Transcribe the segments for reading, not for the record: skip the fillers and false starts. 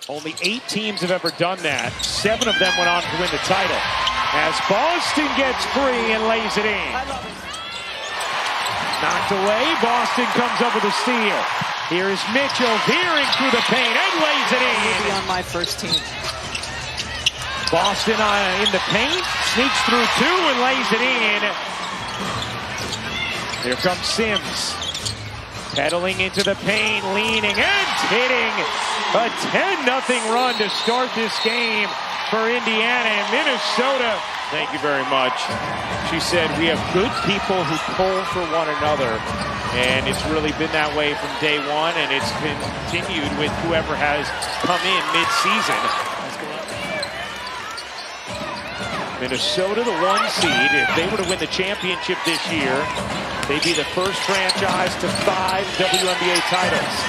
Only 8 teams have ever done that. 7 of them went on to win the title. As Boston gets free and lays it in. Knocked away, Boston comes up with a steal. Here is Mitchell veering through the paint and lays it in. He'll be on my first team. Boston in the paint, sneaks through 2 and lays it in. Here comes Sims. Pedaling into the paint, leaning and hitting a 10-0 run to start this game for Indiana and Minnesota. Thank you very much. She said, we have good people who pull for one another. And it's really been that way from day one, and it's continued with whoever has come in mid-season. Minnesota, the 1 seed. If they were to win the championship this year, they'd be the first franchise to 5 WNBA titles.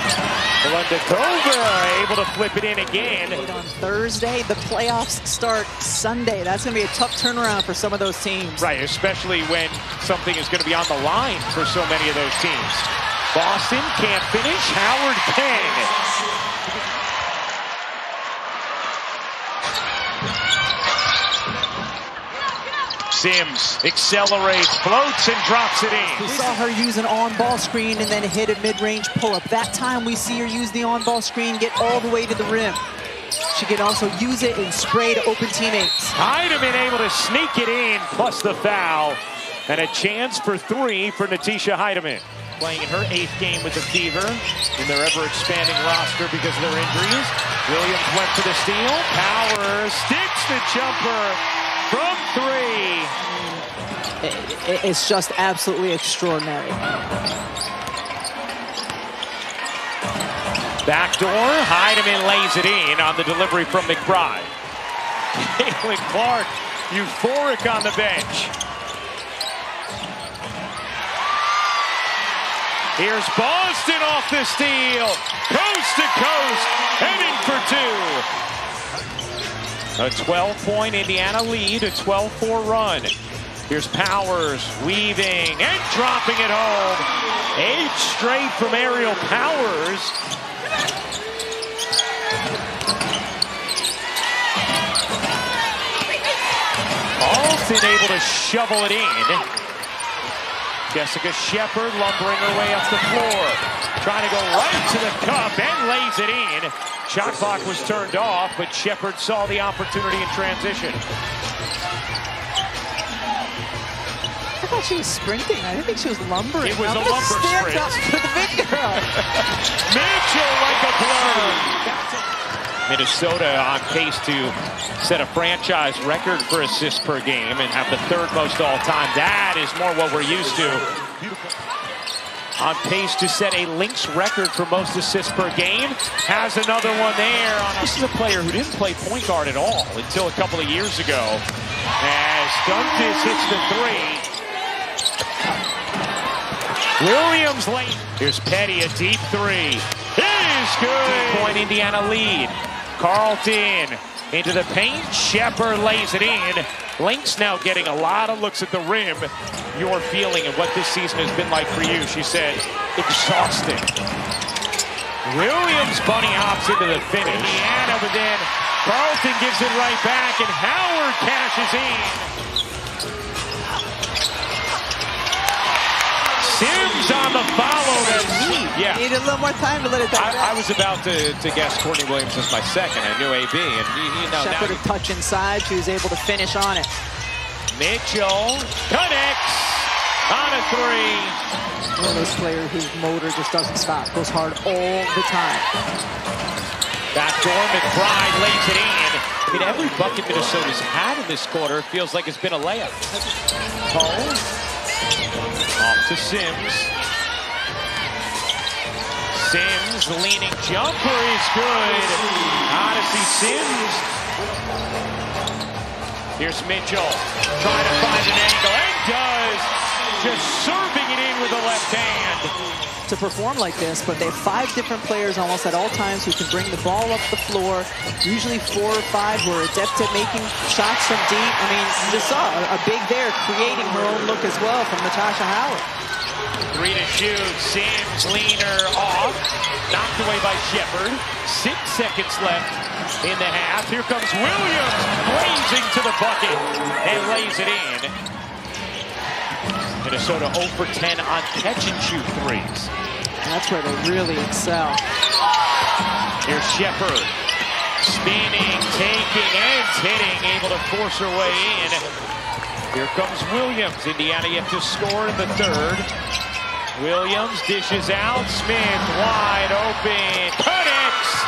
Blundakova able to flip it in again. On Thursday, the playoffs start Sunday. That's going to be a tough turnaround for some of those teams. Right, especially when something is going to be on the line for so many of those teams. Boston can't finish. Howard can. Sims accelerates, floats, and drops it in. We saw her use an on-ball screen and then hit a mid-range pull-up. That time we see her use the on-ball screen, get all the way to the rim. She can also use it and spray to open teammates. Heidemann able to sneak it in, plus the foul. And a chance for 3 for Natisha Heidemann. Playing in her 8th game with the Fever in their ever-expanding roster because of their injuries. Williams went for the steal. Powers sticks the jumper from 3. It's just absolutely extraordinary. Backdoor, Heidemann lays it in on the delivery from McBride. Caitlin Clark, euphoric on the bench. Here's Boston off the steal, coast to coast, heading for 2. A 12-point Indiana lead, a 12-4 run. Here's Powers weaving and dropping it home. 8 straight from Ariel Powers. Alton able to shovel it in. Jessica Shepard lumbering her way up the floor. Trying to go right to the cup and lays it in. Shot clock was turned off, but Shepard saw the opportunity in transition. I thought she was sprinting. I didn't think she was lumbering. It was a lumber sprint. For the big girl. Mitchell like a blur. Minnesota on pace to set a franchise record for assists per game and have the 3rd most all-time. That is more what we're used to. On pace to set a Lynx record for most assists per game. Has another one there. This is a player who didn't play point guard at all until a couple of years ago. As Duncan hits the 3. Williams late. Here's Petty, a deep 3. It is good. 2-point Indiana lead. Carlton into the paint. Shepard lays it in. Lynx now getting a lot of looks at the rim. Your feeling of what this season has been like for you? She said, exhausting. Williams bunny hops into the finish. Indiana, but then Carlton gives it right back, and Howard cashes in. Sims on the follow. Yeah. Needed a little more time to let it die. I was about to guess Courtney Williams as my second. I knew AB, and you know, Shepard a touch inside. She was able to finish on it. Mitchell connects on a 3. One of those players whose motor just doesn't stop. Goes hard all the time. Backdoor, McBride lays it in. I mean, every bucket Minnesota's had in this quarter feels like it's been a layup. Cole off to Sims. Sims leaning jumper is good. Odyssey Sims. Here's Mitchell trying to find an angle and does. Just serving it in with the left hand. To perform like this, but they have 5 different players almost at all times who can bring the ball up the floor. Usually 4 or 5 who are adept at making shots from deep. I mean, you just saw a big there creating her own look as well from Natasha Howard. 3 to shoot. Sims, leaner off. Knocked away by Shepard. 6 seconds left in the half. Here comes Williams, blazing to the bucket and lays it in. Minnesota 0 for 10 on catch-and-shoot threes. That's where they really excel. Here's Shepard. Spinning, taking, and hitting, able to force her way in. Here comes Williams. Indiana yet to score in the third. Williams dishes out. Smith wide open. Connects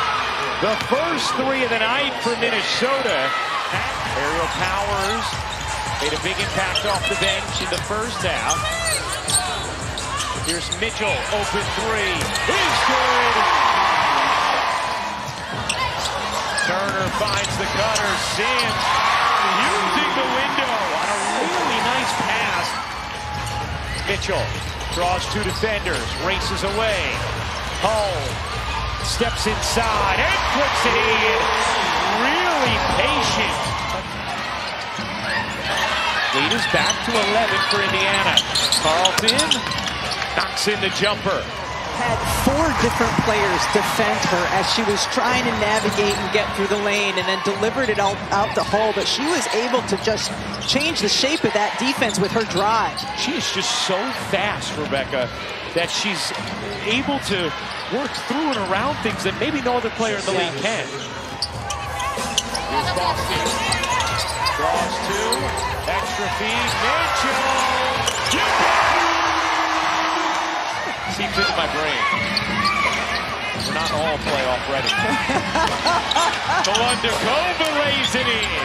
the first 3 of the night for Minnesota. Aerial Powers made a big impact off the bench in the first half. Here's Mitchell, open 3. He's good. Turner finds the cutter. Sims using the window on a really nice pass. Mitchell draws 2 defenders, races away. Hull steps inside and puts it in. Really patient. Lead is back to 11 for Indiana. Carlton knocks in the jumper. Had 4 different players defend her as she was trying to navigate and get through the lane, and then delivered it out the Hull, but she was able to just change the shape of that defense with her drive. She is just so fast, Rebecca, that she's able to work through and around things that maybe no other player in the league can. Here's Boston. Draws 2. Extra feed. Mitchell. Seeps into my brain. We're not all playoff ready. Kolundakova lays it in.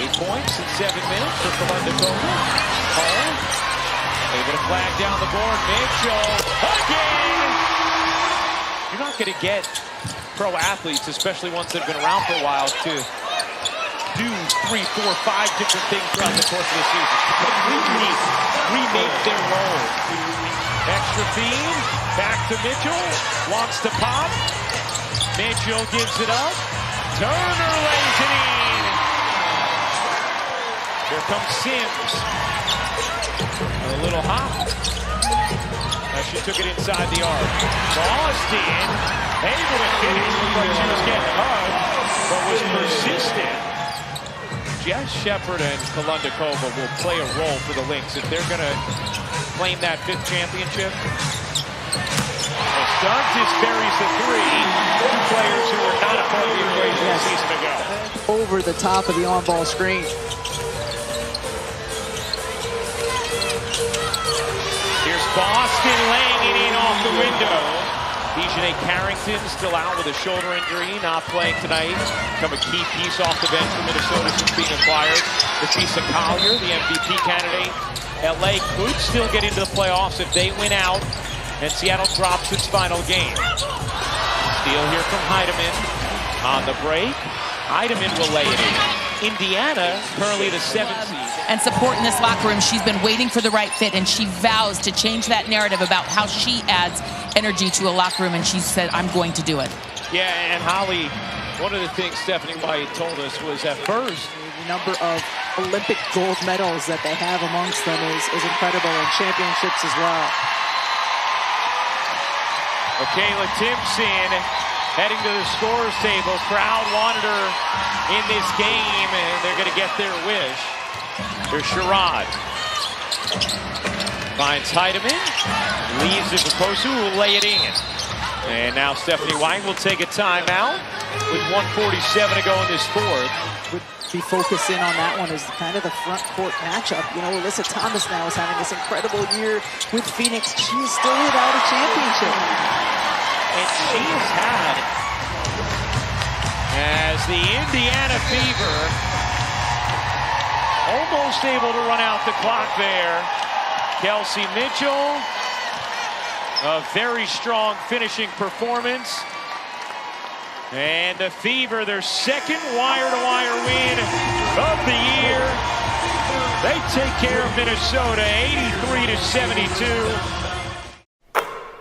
8 points in 7 minutes for Kolundakova. Hall able to flag down the board. Mitchell again. You're not going to get pro athletes, especially ones that have been around for a while, to do 3, 4, 5 different things throughout the course of the season. Completely remake their role. Extra feed, back to Mitchell, wants to pop. Mitchell gives it up. Turner lays it in. Here comes Sims. A little hop. As she took it inside the arc. Boston able to finish. Looked like she was getting hugged, but was persistent. Jess Shepard and Kolundakova will play a role for the Lynx if they're going to claim that 5th championship. Dantis buries the 3. 2 players who were not a part of the equation a season ago. Over the top of the on-ball screen. Here's Boston laying it in off the window. Dejanay Carrington still out with a shoulder injury, not playing tonight. Become a key piece off the bench for Minnesota since being acquired. Leticia Collier, the MVP candidate. LA could still get into the playoffs if they win out and Seattle drops its final game. Steal here from Heidemann on the break. Heidemann will lay it in. Indiana, currently the 7th seed. And support in this locker room. She's been waiting for the right fit, and she vows to change that narrative about how she adds energy to a locker room, and she said, I'm going to do it. Yeah, and Holly, one of the things Stephanie White told us was at first, the number of Olympic gold medals that they have amongst them is incredible, and championships as well. Kayla Timpson heading to the scorer's table. Crowd wanted her in this game, and they're going to get their wish. Here's Sherrod. Finds Heidemann. Leaves it for Kosu, who will lay it in. And now Stephanie White will take a timeout with 1:47 to go in this 4th. Would be focusing on that one as kind of the front court matchup. You know, Alyssa Thomas now is having this incredible year with Phoenix. She is still without a championship. And she has had, as the Indiana Fever almost able to run out the clock there. Kelsey Mitchell, a very strong finishing performance. And the Fever, their 2nd wire-to-wire win of the year. They take care of Minnesota 83-72.